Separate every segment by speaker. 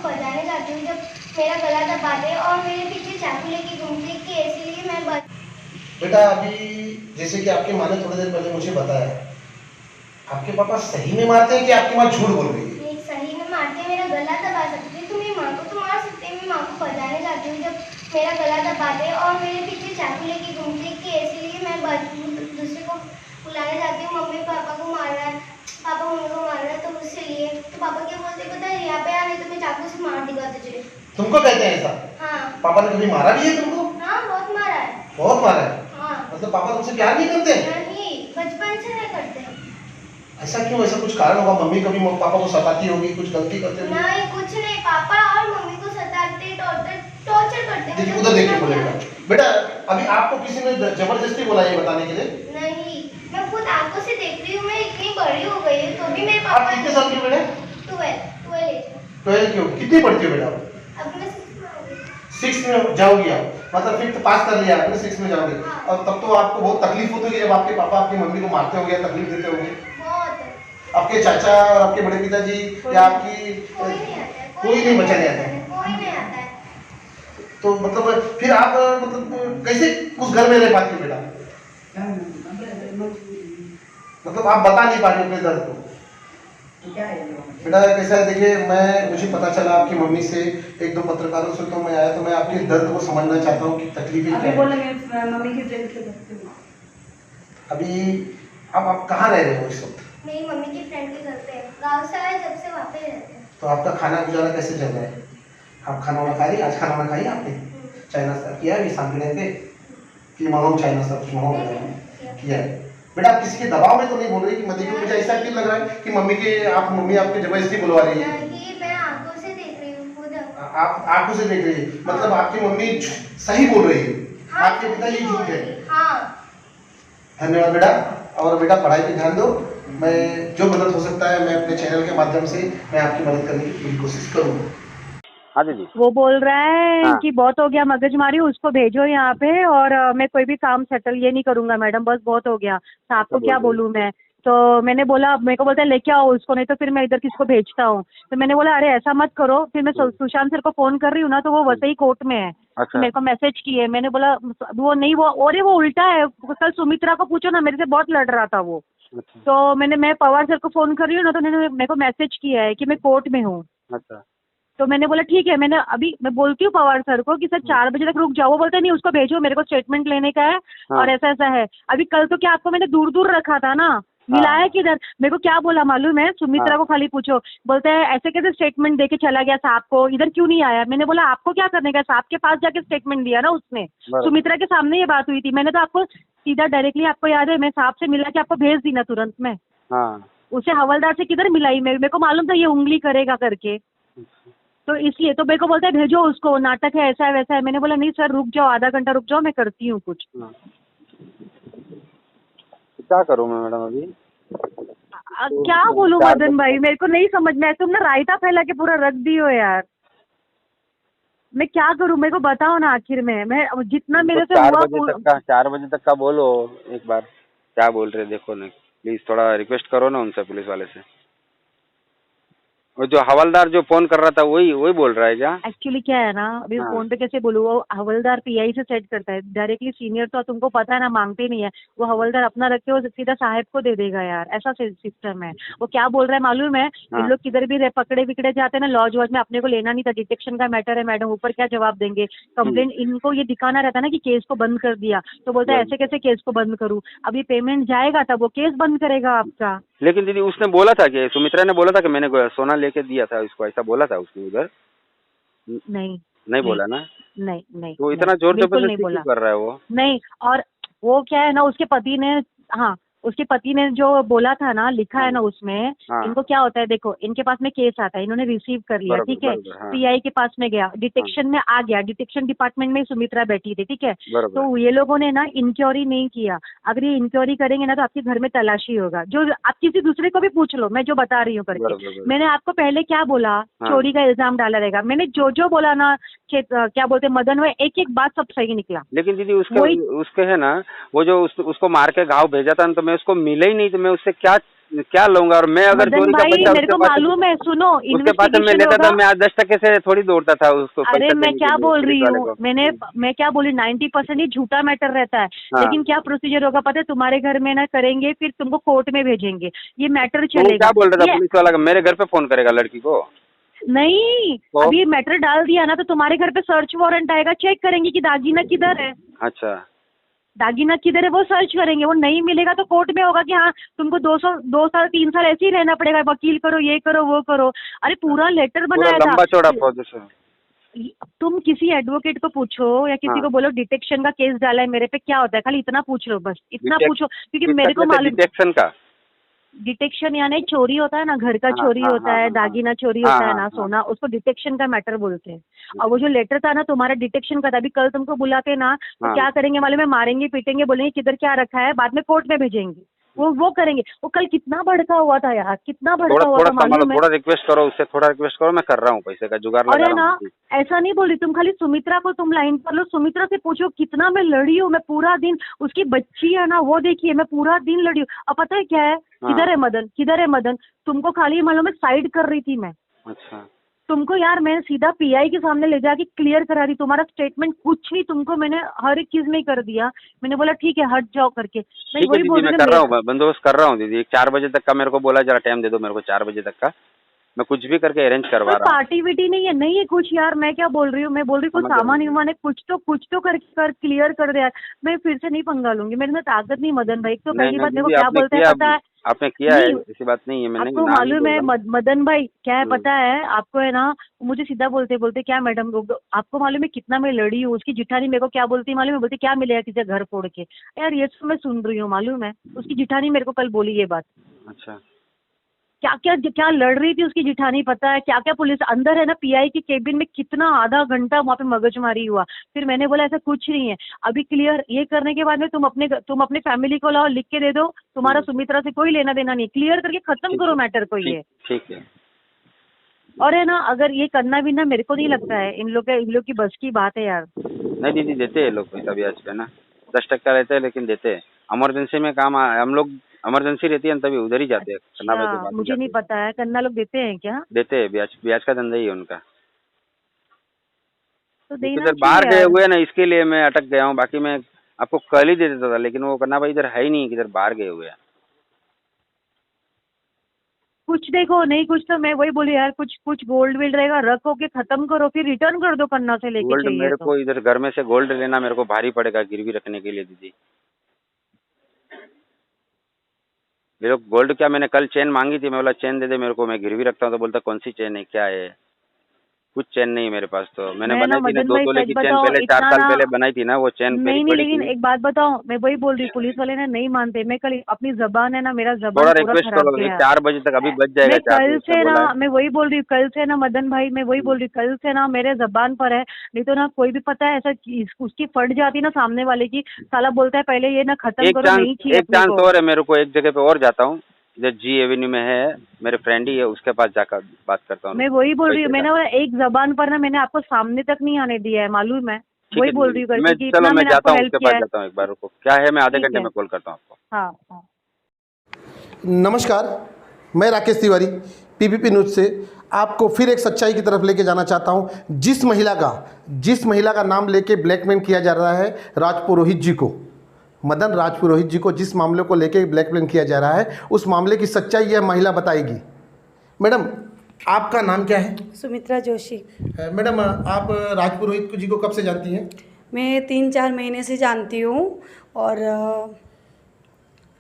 Speaker 1: बजाने जाती हूँ जब मेरा गला दबाते हैं और मेरे पीछे चाकू लेके घूमते हैं कि इसलिए मैं
Speaker 2: बेटा अभी जैसे कि आपकी माँ ने थोड़ी देर पहले मुझे बताया, आपके पापा सही में मारते हैं कि आपकी माँ झूठ बोल रही है?
Speaker 1: सही में मारते हैं, मेरा गला दबा सकते हैं तो मेरी माँ को तो मार सकते हैं। मैं माँ को बजाने जाती हूँ जब मेरा गला दबाते हैं और मेरे पीछे चाकू लेके घूमते हैं कि इसलिए मैं दूसरे को बुलाने जाती हूँ, मम्मी पापा को मार रहा है, पापा मम्मी को मार रहा है, तो उससे लिए तो पापा क्या बोलते पता है, यहाँ पे आ नहीं तो मैं चाकू से मार दूंगा तुझे।
Speaker 2: तुमको कहते हैं ऐसा?
Speaker 1: हाँ।
Speaker 2: पापा ने कभी मारा भी है तुमको?
Speaker 1: हाँ, बहुत मारा है।
Speaker 2: बहुत मारा है?
Speaker 1: हाँ।
Speaker 2: मतलब पापा तुमसे प्यार नहीं करते?
Speaker 1: नहीं, बचपन से नहीं करते।
Speaker 2: ऐसा क्यों? ऐसा कुछ कारण होगा, मम्मी कभी पापा को सताती होगी, कुछ गलती करते होगी?
Speaker 1: नहीं, कुछ नहीं, पापा और मम्मी को सताते, टॉर्चर करते।
Speaker 2: देखिए उधर देख के बोलेगा। बेटा अभी आपको किसी ने जबरदस्ती बोला ये बताने के लिए?
Speaker 1: नहीं, मैं खुद आंखों से देख रही हूँ, मैं इतनी बड़ी हो गई हूँ तो भी मेरे पापा।
Speaker 2: आप कितने साल की हो बेटा?
Speaker 1: 12
Speaker 2: क्यों? कितनी पढ़ती हो बेटा?
Speaker 1: अब मैं
Speaker 2: 6 में जाओगी आप, मतलब 5th पास कर लिया आपने, 6 में जाओगे।
Speaker 1: हाँ।
Speaker 2: और तब तो आपको बहुत तकलीफ होती होगी जब आपके पापा आपकी मम्मी को मारते होंगे, तकलीफ देते होंगे।
Speaker 1: बहुत।
Speaker 2: आपके चाचा और आपके बड़े पिताजी या आपकी
Speaker 1: कोई नहीं आता है,
Speaker 2: कोई नहीं बचाने आता है?
Speaker 1: कोई नहीं आता है।
Speaker 2: तो मतलब फिर आप मतलब कैसे उस घर में रह पाती हो बेटा? मतलब आप बता नहीं पा रहे अपने दर्द को? बेटा कैसा है, देखिए मुझे पता चला आपकी मम्मी से, एक दो पत्रकारों से तो मैं आया, तो मैं आपके दर्द को समझना चाहता हूँ कि तकलीफें क्या है।
Speaker 3: मम्मी की फ्रेंड के घर पे।
Speaker 2: अभी अब आप कहाँ रह रहे हो इस वक्त?
Speaker 1: मेरी मम्मी की फ्रेंड के घर पे, गाँव से आए जब से वहाँ पे रहते हैं।
Speaker 2: तो आपका खाना गुजारा कैसे चल रहा है? आप खाना वाना खा रही? आज खाना वाना खाई आपने? चाय नाश्ता किया अभी शाम के टाइम पे कि मंगाऊं चाय नाश्ता कुछ मंगाऊं? किया है। बेटा आप किसी के दबाव में तो नहीं बोल रही कि मत देखिए, मुझे ऐसा क्यों लग रहा है कि मम्मी आपकी जबरदस्ती बुलवा रही है?
Speaker 1: नहीं, मैं आंखों से देख रही हूँ खुद।
Speaker 2: आप आंखों से देख रही है, मतलब आपकी मम्मी सही बोल रही है,
Speaker 1: हाँ,
Speaker 2: आपके पिताजी झूठ है।
Speaker 1: हाँ।
Speaker 2: धन्यवाद बेटा। और बेटा पढ़ाई पे ध्यान दो, मैं जो मदद हो सकता है मैं अपने चैनल के माध्यम से मैं आपकी मदद करने की पूरी कोशिश करूँगा।
Speaker 4: हाँ दीदी।
Speaker 5: वो बोल रहा है
Speaker 4: हाँ।
Speaker 5: कि बहुत हो गया मगजमारी, उसको भेजो यहाँ पे और मैं कोई भी काम सेटल ये नहीं करूंगा मैडम, बस बहुत हो गया। तो आपको क्या बोलूँ मैं? तो मैंने बोला, मेरे को बोलता है लेके आओ उसको, नहीं तो फिर मैं इधर किसको भेजता हूँ। तो मैंने बोला अरे ऐसा मत करो, फिर मैं सुशांत सर को फोन कर रही हूँ ना, तो वो वैसे ही कोर्ट में है।
Speaker 4: अच्छा।
Speaker 5: मेरे को मैसेज किए, मैंने बोला वो नहीं, वो अरे वो उल्टा है, कल सुमित्रा को पूछो ना, मेरे से बहुत लड़ रहा था वो।
Speaker 4: अच्छा।
Speaker 5: तो मैं पवार सर को फोन कर रही हूँ ना, तो उन्होंने मेरे को मैसेज किया है कि मैं कोर्ट में हूँ।
Speaker 4: अच्छा।
Speaker 5: तो मैंने बोला ठीक है, मैं बोलती हूँ पवार सर को कि सर 4 बजे तक रुक जाओ। वो बोलते नहीं, उसको भेजो, मेरे को स्टेटमेंट लेने का है।
Speaker 4: हाँ।
Speaker 5: और ऐसा ऐसा है। अभी कल तो क्या आपको मैंने दूर दूर रखा था ना, मिलाया किधर? मेरे को क्या बोला मालूम है? सुमित्रा
Speaker 4: हाँ।
Speaker 5: को खाली पूछो, बोलते हैं ऐसे कैसे स्टेटमेंट देके चला गया साहब को, इधर क्यों नहीं आया? मैंने बोला आपको क्या करने का, साहब के पास जाके स्टेटमेंट दिया ना उसने। सुमित्रा के सामने ये बात हुई थी, मैंने तो आपको सीधा डायरेक्टली, आपको याद है, मैं साहब से मिला के आपको भेज दी ना तुरंत में।
Speaker 4: हाँ।
Speaker 5: उसे हवलदार से किधर मिलाई? मेरे को मालूम था ये उंगली करेगा करके, तो इसलिए तो मेरे को बोलता है भेजो उसको, नाटक है, ऐसा है वैसा है। मैंने बोला नहीं सर रुक जाओ, आधा घंटा रुक जाओ, मैं करती हूँ कुछ।
Speaker 4: हाँ। क्या करूँ मैं मैडम अभी?
Speaker 5: क्या बोलूं मदन भाई, मेरे को नहीं समझ में, तुम ना रायता फैला के पूरा रख दी हो यार। मैं क्या करूं, मेरे को बताओ ना आखिर में। मैं जितना मेरे से हुआ
Speaker 4: 4 बजे तक का बोलो एक बार, क्या बोल रहे देखो ना, प्लीज थोड़ा रिक्वेस्ट करो ना उनसे, पुलिस वाले से। वो जो हवलदार जो फोन कर रहा था वही बोल रहा है क्या?
Speaker 5: एक्चुअली क्या है ना, अभी
Speaker 4: हाँ।
Speaker 5: फोन पे कैसे बोलूं, वो हवलदार पीआई से सेट करता है डायरेक्टली, सीनियर तो तुमको पता है ना, मांगते नहीं है। वो हवलदार अपना रख के वो सीधा साहब को दे देगा यार, ऐसा सिस्टम है। वो क्या बोल रहा है मालूम है?
Speaker 4: हाँ।
Speaker 5: इन लोग किधर भी पकड़े विकड़े जाते हैं ना लॉज वॉज में, अपने को लेना नहीं था, डिटेक्शन का मैटर है मैडम, ऊपर क्या जवाब देंगे? कंप्लेंट इनको ये दिखाना रहता है ना कि केस को बंद कर दिया, तो बोलता है ऐसे कैसे केस को बंद करूँ? अभी पेमेंट जाएगा तब वो केस बंद करेगा आपका।
Speaker 4: लेकिन दीदी उसने बोला था कि सुमित्रा ने बोला था कि मैंने सोना लेके दिया था इसको, ऐसा बोला था उसने उधर? नहीं बोला ना?
Speaker 5: नहीं
Speaker 4: तो इतना जोर
Speaker 5: बिल्कुल नहीं
Speaker 4: जबरदस्ती
Speaker 5: बोला।
Speaker 4: क्यों कर रहा है वो?
Speaker 5: नहीं, और वो क्या है ना, उसके पति ने, हाँ उसके पति ने जो बोला था ना, लिखा है ना उसमें।
Speaker 4: हाँ।
Speaker 5: इनको क्या होता है देखो, इनके पास में केस आता है, इन्होंने रिसीव कर लिया,
Speaker 4: बरोबर,
Speaker 5: ठीक है,
Speaker 4: बरोबर, हाँ।
Speaker 5: पीआई के पास में गया, डिटेक्शन में आ गया, डिटेक्शन डिपार्टमेंट में सुमित्रा बैठी थी, ठीक है।
Speaker 4: बरोबर।
Speaker 5: तो ये लोगों ने ना इंक्वायरी नहीं किया। अगर ये इंक्वायरी करेंगे ना तो आपके घर में तलाशी होगा, जो आप किसी दूसरे को भी पूछ लो, मैं जो बता रही हूँ
Speaker 4: बरोबर,
Speaker 5: करके।
Speaker 4: बरोबर।
Speaker 5: मैंने आपको पहले क्या बोला,
Speaker 4: हाँ।
Speaker 5: चोरी का इल्जाम डाला रहेगा, मैंने जो बोला ना, क्या बोलते मदन, वो एक एक बात सब सही निकला।
Speaker 4: लेकिन दीदी उसके है ना, वो जो उसको मार के घाव भेजा था ना, तो मैं उसको मिले ही नहीं, तो मैं उससे क्या क्या लूंगा? और मैं अगर
Speaker 5: मदन
Speaker 4: चोरी का
Speaker 5: भाई
Speaker 4: पैसा
Speaker 5: मेरे को मालूम है, सुनो
Speaker 4: उसके पास से मैं
Speaker 5: इन्वेस्टिगेशन
Speaker 4: लेता था,
Speaker 5: होगा।
Speaker 4: मैं आज 10% से थोड़ी दौड़ता था उसको
Speaker 5: अरे
Speaker 4: पैसा
Speaker 5: मैं
Speaker 4: देने
Speaker 5: क्या
Speaker 4: के लिए
Speaker 5: बोल
Speaker 4: पुलिस
Speaker 5: रही
Speaker 4: वाले
Speaker 5: हूँ,
Speaker 4: को।
Speaker 5: मैं क्या बोली, 90% ही झूठा मैटर रहता है।
Speaker 4: हाँ।
Speaker 5: लेकिन क्या प्रोसीजर होगा पता है, तुम्हारे घर में ना करेंगे, फिर तुमको कोर्ट में भेजेंगे, ये मैटर
Speaker 4: तो वो क्या
Speaker 5: चलेगा।
Speaker 4: बोल रहा था
Speaker 5: ये
Speaker 4: पुलिस वाला का मेरे घर पे फोन करेगा लड़की को?
Speaker 5: नहीं,
Speaker 4: तो
Speaker 5: अभी मैटर डाल दिया ना तो तुम्हारे घर पे सर्च वारंट आएगा, चेक करेंगे कि दागीना किधर है,
Speaker 4: अच्छा,
Speaker 5: दागीना किधर है वो सर्च करेंगे। वो नहीं मिलेगा तो कोर्ट में होगा कि हाँ तुमको 2 साल 3 साल ऐसे ही रहना पड़ेगा, वकील करो, ये करो, वो करो। अरे पूरा लेटर
Speaker 4: पूरा
Speaker 5: बनाया था।
Speaker 4: लंबा चौड़ा प्रोसेस है।
Speaker 5: तुम किसी एडवोकेट को पूछो या किसी
Speaker 4: हाँ।
Speaker 5: को बोलो डिटेक्शन का केस डाला है मेरे पे, क्या होता है, खाली इतना पूछ लो, बस इतना
Speaker 4: डिटेक्ट
Speaker 5: पूछो, क्योंकि
Speaker 4: किसका
Speaker 5: मेरे को
Speaker 4: कहते हैं?
Speaker 5: मालूम।
Speaker 4: डिटेक्शन का?
Speaker 5: डिटेक्शन यानी चोरी होता है ना, घर का
Speaker 4: हाँ
Speaker 5: चोरी
Speaker 4: हाँ
Speaker 5: होता
Speaker 4: हाँ
Speaker 5: है,
Speaker 4: हाँ हाँ
Speaker 5: दागीना चोरी
Speaker 4: हाँ
Speaker 5: होता है
Speaker 4: हाँ
Speaker 5: ना,
Speaker 4: हाँ।
Speaker 5: सोना, उसको डिटेक्शन का मैटर बोलते हैं। और वो जो लेटर था ना तुम्हारा डिटेक्शन का था, अभी कल तुमको बुलाते ना तो
Speaker 4: हाँ।
Speaker 5: क्या करेंगे मालूम है, मारेंगे पीटेंगे, बोलेंगे किधर क्या रखा है, बाद में कोर्ट में भेजेंगे, वो करेंगे। वो कल कितना भड़का हुआ था यार, कितना
Speaker 4: थोड़ा
Speaker 5: भड़का हुआ
Speaker 4: थोड़ा
Speaker 5: था
Speaker 4: संभालो,
Speaker 5: मालूम है।
Speaker 4: थोड़ा रिक्वेस्ट करो उससे, थोड़ा रिक्वेस्ट करो, मैं कर रहा हूँ, पैसे का जुगाड़
Speaker 5: और
Speaker 4: लगा
Speaker 5: है
Speaker 4: रहा
Speaker 5: ना,
Speaker 4: हूँ।
Speaker 5: ऐसा नहीं बोल रही, तुम खाली सुमित्रा को तुम लाइन पर लो, सुमित्रा से पूछो कितना मैं लड़ी हूँ, मैं पूरा दिन, उसकी बच्ची है ना वो देखिए, मैं पूरा दिन लड़ी हूँ। अब पता है क्या है,
Speaker 4: हाँ।
Speaker 5: किधर है मदन, किधर है मदन, तुमको खाली मालूम है साइड कर रही थी मैं,
Speaker 4: अच्छा,
Speaker 5: तुमको यार मैं सीधा पीआई के सामने ले जाके क्लियर करा रही, तुम्हारा स्टेटमेंट कुछ नहीं, तुमको मैंने हर एक चीज में ही कर दिया। मैंने बोला ठीक है हट जाओ करके, मैं
Speaker 4: ठीक है
Speaker 5: वही
Speaker 4: दीदी,
Speaker 5: बोल
Speaker 4: मैं
Speaker 5: रही
Speaker 4: कर रहा
Speaker 5: हूँ।
Speaker 4: हूँ, बंदोबस्त कर रहा हूँ दीदी। 4 बजे तक का मेरे को बोला, जरा टाइम दे दो मेरे को, 4 बजे तक का मैं कुछ भी करके अरेंज करवा
Speaker 5: कोई
Speaker 4: रहा हूँ।
Speaker 5: पार्टी वीटी नहीं है, नहीं है कुछ यार, मैं क्या बोल रही हूँ, मैं बोल रही हूँ
Speaker 4: समझ
Speaker 5: कुछ सामान
Speaker 4: रहा हूँ।
Speaker 5: विमान है, कुछ तो कर क्लियर कर दे यार। मैं फिर से नहीं पंगा लूंगी, मेरे में ताकत नहीं मदन भाई। तो
Speaker 4: नहीं
Speaker 5: पहली
Speaker 4: नहीं
Speaker 5: बात देखो
Speaker 4: दीदी,
Speaker 5: क्या
Speaker 4: आपने
Speaker 5: बोलते हैं
Speaker 4: किया,
Speaker 5: पता है,
Speaker 4: आपने किया है,
Speaker 5: नहीं
Speaker 4: ऐसी बात नहीं है, मैं नहीं
Speaker 5: आपको
Speaker 4: ना नहीं
Speaker 5: मालूम
Speaker 4: बोल
Speaker 5: है
Speaker 4: रहा हूँ।
Speaker 5: मदन भाई क्या है
Speaker 4: हम्म।
Speaker 5: पता है आपको, है ना, मुझे सीधा बोलते बोलते क्या मैडम, आपको मालूम है कितना मैं लड़ी हूँ, उसकी जिठानी मेरे को क्या बोलती है मालूम है, बोलती क्या मिलेगा किसी घर फोड़ के। यार ये तो मैं सुन रही हूँ मालूम है, उसकी जिठानी मेरे को कल बोली ये बात,
Speaker 4: अच्छा,
Speaker 5: क्या क्या क्या लड़ रही थी उसकी जिठानी, पता है क्या क्या पुलिस अंदर है ना, पीआई के केबिन में कितना आधा घंटा वहाँ पे मगजमारी हुआ। फिर मैंने बोला ऐसा कुछ नहीं है, अभी क्लियर ये करने के बाद में तुम अपने फैमिली को लाओ, लिख के दे दो, तुम्हारा सुमित्रा से कोई लेना देना नहीं, क्लियर करके खत्म
Speaker 4: ठीक
Speaker 5: करो
Speaker 4: है,
Speaker 5: मैटर को ये।
Speaker 4: ठीक है।
Speaker 5: और है ना, अगर ये करना भी ना, मेरे को नहीं लगता है इन लोग की बस की बात है यार।
Speaker 4: नहीं दीदी, देते हैं लोग पैसा ब्याज पे ना, 10% रहते हैं लेकिन देते हैं। इमरजेंसी में काम हम लोग, इमरजेंसी रहती है ना तभी उधर ही जाते हैं, करना भाई के
Speaker 5: अच्छा
Speaker 4: पास ही
Speaker 5: मुझे
Speaker 4: जाते
Speaker 5: नहीं
Speaker 4: हैं।
Speaker 5: पता है, कन्ना लोग देते हैं क्या?
Speaker 4: देते हैं, ब्याज ब्याज का धंधा ही है उनका।
Speaker 5: तो
Speaker 4: वो
Speaker 5: देना
Speaker 4: किधर
Speaker 5: चाहिए
Speaker 4: बाहर गए
Speaker 5: यार।
Speaker 4: हुए हैं ना, इसके लिए मैं अटक गया हूँ, बाकी मैं आपको कल ही दे देता था, लेकिन वो करना भाई इधर है ही नहीं, किधर बाहर गए हुए हैं।
Speaker 5: कुछ देखो नहीं, कुछ तो मैं वही बोली यार, कुछ गोल्ड विल्ड रहेगा रखो के खत्म करो, फिर रिटर्न कर दो कन्ना से लेके
Speaker 4: गोल्ड
Speaker 5: चाहिए
Speaker 4: मेरे
Speaker 5: तो।
Speaker 4: को इधर घर में से गोल्ड लेना मेरे को भारी पड़ेगा गिरवी रखने के लिए दीदी। ये लोग गोल्ड क्या, मैंने कल चेन मांगी थी, मैं बोला चेन दे दे मेरे को, मैं गिरवी रखता हूँ, तो बोलता कौन सी चेन है, क्या है, कुछ चेन नहीं है मेरे पास। तो मैंने
Speaker 5: मैं ना
Speaker 4: बनाई थी ना
Speaker 5: मदन
Speaker 4: 2
Speaker 5: भाई
Speaker 4: तोले
Speaker 5: सच
Speaker 4: की चेन,
Speaker 5: बताओ
Speaker 4: पहले 4
Speaker 5: इतना
Speaker 4: साल
Speaker 5: ना,
Speaker 4: पहले बनाई थी ना, वो चेन मेरी
Speaker 5: नहीं
Speaker 4: पड़ी
Speaker 5: लेकिन
Speaker 4: थी।
Speaker 5: एक बात बताओ, मैं वही बोल रही, पुलिस वाले ना नहीं मानते, मैं कल अपनी जबान है ना, मेरा
Speaker 4: थोड़ा
Speaker 5: जबान पूरा
Speaker 4: रिक्वेस्ट
Speaker 5: खराब
Speaker 4: करो,
Speaker 5: किया।
Speaker 4: 4 बजे तक अभी बच जाएगा,
Speaker 5: मैं
Speaker 4: 4
Speaker 5: कल
Speaker 4: बजे से
Speaker 5: से ना,
Speaker 4: बोला है।
Speaker 5: मैं वही बोल रही हूँ, कल से ना मदन भाई, मैं वही बोल रही हूँ, कल से ना मेरे जबान पर है, नहीं तो ना कोई भी पता है ऐसा उसकी फट जाती ना सामने वाले की, साला बोलता है पहले ये ना खत्म
Speaker 4: एक
Speaker 5: करो,
Speaker 4: चांस,
Speaker 5: नहीं चाहिए
Speaker 4: एक
Speaker 5: अपने
Speaker 4: चांस
Speaker 5: को।
Speaker 4: और है मेरे को, एक जगह पे और जाता हूँ, इधर जी एवेन्यू में है, मेरे फ्रेंड ही है, उसके पास जाकर बात करता हूँ
Speaker 5: मैं वही बोल रही हूँ,
Speaker 4: पैसे
Speaker 5: मैंने
Speaker 4: का।
Speaker 5: बोला एक जबान पर ना मैंने आपको सामने तक नहीं आने दिया है मालूम है,
Speaker 4: ठीक
Speaker 5: वही
Speaker 4: है
Speaker 5: बोल
Speaker 4: दीदी,
Speaker 5: रही हूँ
Speaker 4: मैं
Speaker 5: करके कि
Speaker 4: चलो
Speaker 5: इतना
Speaker 4: मैं
Speaker 5: मैंने
Speaker 4: जाता
Speaker 5: आपको
Speaker 4: हूँ,
Speaker 5: हेल्प
Speaker 4: उसके
Speaker 5: किया
Speaker 4: पास
Speaker 5: है।
Speaker 4: जाता हूँ एक बार, रुको, क्या है, मैं आधे
Speaker 5: ठीक
Speaker 4: घंटे
Speaker 5: है,
Speaker 4: में कॉल करता हूँ आपको।
Speaker 5: हाँ हाँ।
Speaker 2: नमस्कार, मैं राकेश तिवारी पीपीपी न्यूज़ से आपको फिर एक सच्चाई की तरफ लेके जाना चाहता हूं। जिस महिला का नाम लेके ब्लैकमेल किया जा रहा है राजपुरोहित जी को, मदन राजपुरोहित जी को जिस मामले को लेके ब्लैकमेल किया जा रहा है, उस मामले की सच्चाई यह महिला बताएगी। मैडम, आपका नाम क्या है?
Speaker 3: सुमित्रा जोशी।
Speaker 2: मैडम, आप राजपुरोहित जी को कब से जानती हैं?
Speaker 3: मैं 3-4 महीने से जानती हूँ। और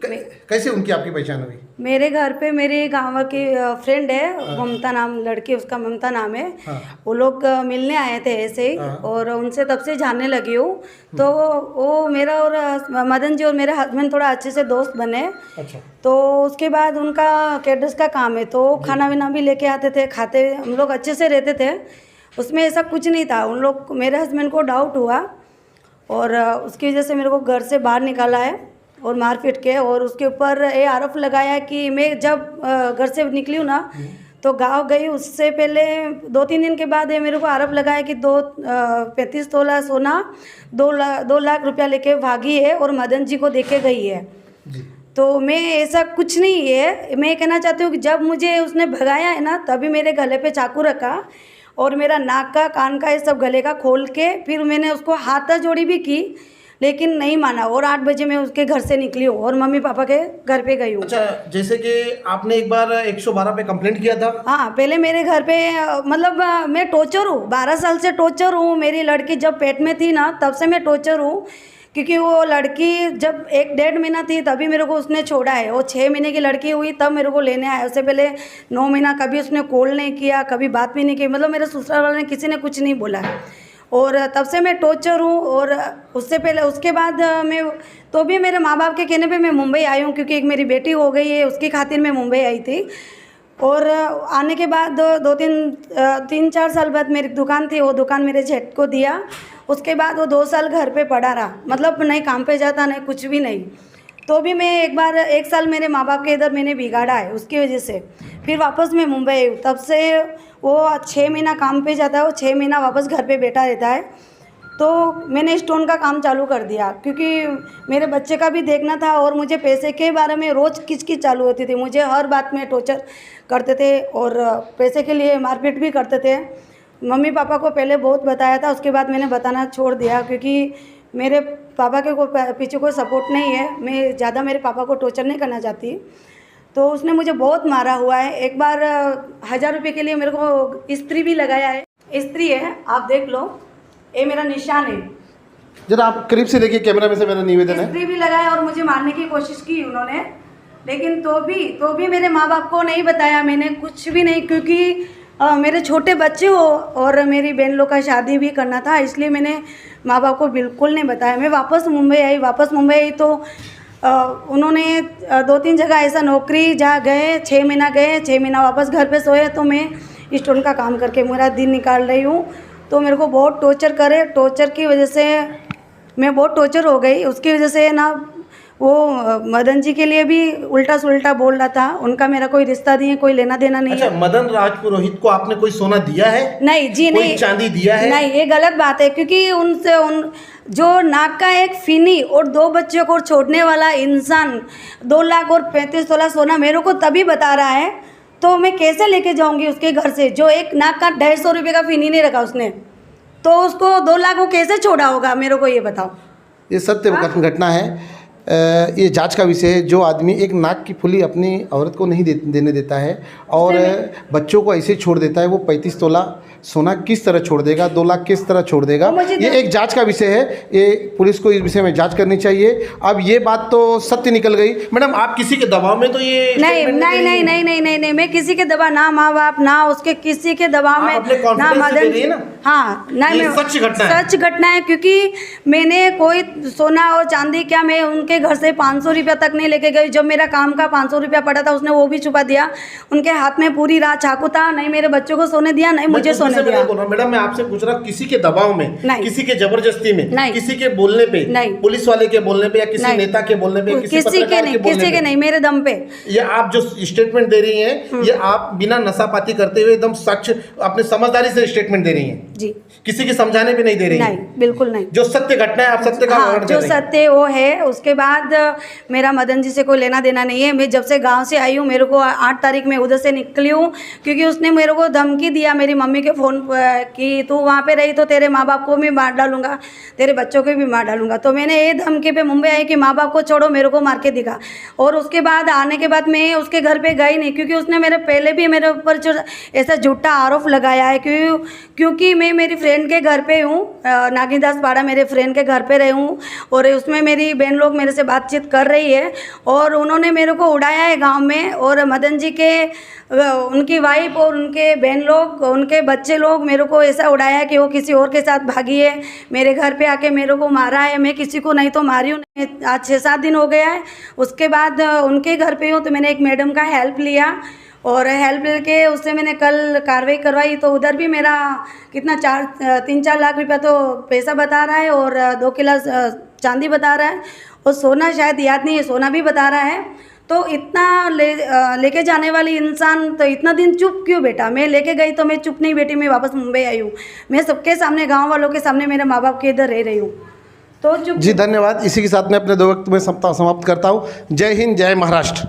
Speaker 2: कैसे उनकी आपकी पहचान हुई?
Speaker 3: मेरे घर पे मेरे गाँव की फ्रेंड है, ममता नाम लड़की, उसका ममता नाम है।
Speaker 2: हाँ।
Speaker 3: वो लोग मिलने आए थे ऐसे ही,
Speaker 2: हाँ।
Speaker 3: और उनसे तब से जानने लगी हूँ। तो वो मेरा और मदन जी और मेरे हस्बैंड थोड़ा अच्छे से दोस्त बने।
Speaker 2: अच्छा।
Speaker 3: तो उसके बाद उनका कैटर्स का काम है, तो खाना वाना भी लेके आते थे, खाते, हम लोग अच्छे से रहते थे, उसमें ऐसा कुछ नहीं था। उन लोग, मेरे हस्बैंड को डाउट हुआ और उसकी वजह से मेरे को घर से बाहर निकाला है और मारपीट के, और उसके ऊपर ये आरोप लगाया कि मैं जब घर से निकली हूँ ना तो गांव गई, उससे पहले 2-3 दिन के बाद ये मेरे को आरोप लगाया कि 35 तोला सोना 2 लाख रुपया लेके भागी है और मदन जी को देके गई है। तो मैं ऐसा कुछ नहीं है, मैं कहना चाहती हूँ कि जब मुझे उसने भगाया है ना, तभी मेरे गले पे चाकू रखा और मेरा नाक का, कान का, ये सब गले का खोल के फिर मैंने उसको हाथा जोड़ी भी की, लेकिन नहीं माना। और 8 बजे मैं उसके घर से निकली हूँ और मम्मी पापा के घर पे गई हूँ।
Speaker 2: अच्छा, जैसे कि आपने एक बार 112 पे कंप्लेंट किया था।
Speaker 3: हाँ, पहले मेरे घर पे मतलब मैं टॉर्चर हूँ, 12 साल से टॉर्चर हूँ। मेरी लड़की जब पेट में थी ना, तब से मैं टॉर्चर हूँ, क्योंकि वो लड़की जब 1-1.5 महीना थी तभी मेरे को उसने छोड़ा है। वो 6 महीने की लड़की हुई तब मेरे को लेने आया। उससे पहले 9 महीना कभी उसने कॉल नहीं किया, कभी बात भी नहीं की। मतलब मेरे ससुराल वाले ने किसी ने कुछ नहीं बोला है। और तब से मैं टॉर्चर हूँ। और उससे पहले, उसके बाद मैं तो भी मेरे माँ बाप के कहने पे मैं मुंबई आई हूँ, क्योंकि एक मेरी बेटी हो गई है, उसकी खातिर मैं मुंबई आई थी। और आने के बाद 3-4 साल बाद मेरी दुकान थी, वो दुकान मेरे जेठ को दिया। उसके बाद वो 2 साल घर पे पड़ा रहा, मतलब नहीं काम पे जाता, नहीं कुछ भी नहीं। तो भी मैं एक साल मेरे माँ बाप के इधर मैंने बिगाड़ा है, उसकी वजह से फिर वापस मैं मुंबई आई हूँ। तब से वो 6 महीना काम पे जाता है, वो 6 महीना वापस घर पे बैठा रहता है। तो मैंने स्टोन का काम चालू कर दिया, क्योंकि मेरे बच्चे का भी देखना था और मुझे पैसे के बारे में रोज़ किचकिच चालू होती थी। मुझे हर बात में टॉर्चर करते थे और पैसे के लिए मारपीट भी करते थे। मम्मी पापा को पहले बहुत बताया था, उसके बाद मैंने बताना छोड़ दिया, क्योंकि मेरे पापा के पीछे कोई सपोर्ट नहीं है। मैं ज़्यादा मेरे पापा को टॉर्चर नहीं करना चाहती। तो उसने मुझे बहुत मारा हुआ है। एक बार 1000 रुपये के लिए मेरे को इस्त्री भी लगाया है। इस्त्री है, आप देख लो, ये मेरा निशान है।
Speaker 2: जरा आप करीब से देखिए, कैमरा में से मेरा निवेदन है।
Speaker 3: इस्त्री भी लगाया और मुझे मारने की कोशिश की उन्होंने, लेकिन तो भी मेरे माँ बाप को नहीं बताया मैंने कुछ भी नहीं, क्योंकि मेरे छोटे बच्चे हो और मेरी बहन लोग का शादी भी करना था, इसलिए मैंने माँ बाप को बिल्कुल नहीं बताया। मैं वापस मुंबई आई तो उन्होंने 2-3 जगह ऐसा नौकरी जहाँ गए, 6 महीना गए, 6 महीना वापस घर पे सोए। तो मैं स्टोन का काम करके मेरा दिन निकाल रही हूँ। तो मेरे को बहुत टॉर्चर की वजह से मैं बहुत टॉर्चर हो गई। उसकी वजह से ना वो मदन जी के लिए भी उल्टा सुल्टा बोल रहा था। उनका मेरा कोई रिश्ता नहीं है, कोई लेना देना नहीं
Speaker 2: अच्छा,
Speaker 3: है।
Speaker 2: मदन राजपुरोहित को आपने कोई सोना दिया है?
Speaker 3: नहीं जी,
Speaker 2: कोई
Speaker 3: नहीं,
Speaker 2: चांदी दिया है?
Speaker 3: नहीं, ये गलत बात है, क्योंकि उन जो नाक का एक फिनी और 2 बच्चों को छोड़ने वाला इंसान 2 लाख और 35 तोला सोना मेरे को तभी बता रहा है, तो मैं कैसे लेके जाऊंगी उसके घर से? जो एक नाक का 150 रुपये का फिनी नहीं रखा उसने, तो उसको 2 लाख वो कैसे छोड़ा होगा? मेरे को ये बताओ।
Speaker 2: ये सत्य घटना है। ये जांच का विषय है। जो आदमी एक नाक की फुली अपनी औरत को नहीं देने देता है और बच्चों को ऐसे छोड़ देता है, वो 35 तोला सोना किस तरह छोड़ देगा, 2 लाख किस तरह छोड़ देगा? ये एक जांच का विषय है। ये पुलिस को इस विषय में जांच करनी चाहिए। अब ये बात तो सत्य निकल गई। मैडम, आप किसी के दबाव में तो ये
Speaker 3: नहीं, मैं किसी के दबाव, ना माँ बाप, ना उसके किसी के दबाव में, ना मदन। हाँ, नहीं, मैं सच घटना है, क्योंकि मैंने कोई सोना और चांदी क्या, मैं उनके घर से 500 रुपया तक नहीं लेके गई। जब मेरा काम का 500 रुपया पड़ा था, उसने वो भी छुपा दिया। उनके हाथ में पूरी रात चाकू था, नहीं मेरे बच्चों को सोने दिया, नहीं मुझे सोने दिया।
Speaker 2: मैडम, मैं आपसे पूछ रहा हूँ, किसी के दबाव में, किसी के जबरदस्ती में,
Speaker 3: नहीं,
Speaker 2: किसी के बोलने पे,
Speaker 3: नहीं,
Speaker 2: पुलिस वाले के बोलने पे या किसी नेता के बोलने पे,
Speaker 3: किसी के नहीं, मेरे दम पे।
Speaker 2: ये आप जो स्टेटमेंट दे रही हैं, ये आप बिना नशापाती करते हुए एकदम सच अपने समझदारी से स्टेटमेंट दे रही हैं
Speaker 3: जी।
Speaker 2: किसी के समझाने पे नहीं दे रही
Speaker 3: नहीं, बिल्कुल नहीं।
Speaker 2: जो सत्य घटना है, आप सत्य का वर्णन कर रही हैं।
Speaker 3: जो सत्य वो है। उसके बाद मेरा मदन जी से कोई लेना देना नहीं है। मैं जब से गांव से आई हूँ, मेरे को 8 तारीख में उधर से निकली हूँ, क्योंकि उसने मेरे को धमकी दिया मेरी मम्मी के फ़ोन कि तू वहाँ पे रही तो तेरे माँ बाप को भी मार डालूंगा, तेरे बच्चों को भी मार डालूंगा। तो मैंने ये धमकी पे मुंबई आई कि माँ बाप को छोड़ो, मेरे को मार के दिखा। और उसके बाद आने के बाद मैं उसके घर पे गई नहीं, क्योंकि उसने मेरे पहले भी मेरे ऊपर जो ऐसा झूठा आरोप लगाया है, क्योंकि मैं मेरी फ्रेंड के घर पे हूँ, नागीदास पाड़ा मेरे फ्रेंड के घर पे रही हूँ, और उसमें मेरी बहन लोग मेरे से बातचीत कर रही है, और उन्होंने मेरे को उड़ाया है गांव में। और मदन जी के उनकी वाइफ और उनके बहन लोग, उनके बच्चे लोग मेरे को ऐसा उड़ाया कि वो किसी और के साथ भागी है, मेरे घर पे आके मेरे को मारा है। मैं किसी को नहीं तो मारी हूँ, आज 6-7 दिन हो गया है। उसके बाद उनके घर पे हूँ, तो मैंने एक मैडम का हेल्प लिया, और हेल्प लेके उससे मैंने कल कार्रवाई करवाई। तो उधर भी मेरा कितना 3-4 लाख रुपया तो पैसा बता रहा है, और 2 किलो चांदी बता रहा है, और सोना शायद याद नहीं है, सोना भी बता रहा है। तो इतना लेके जाने वाली इंसान तो इतना दिन चुप क्यों बैठा? मैं लेके गई तो मैं चुप नहीं बैठी, मैं वापस मुंबई आई हूँ। मैं सबके सामने, गाँव वालों के सामने मेरे माँ बाप के इधर रह रही हूँ। तो चुप
Speaker 2: जी धन्यवाद। इसी के साथ मैं अपने 2 वक्त में समाप्त करता हूँ। जय हिंद, जय महाराष्ट्र।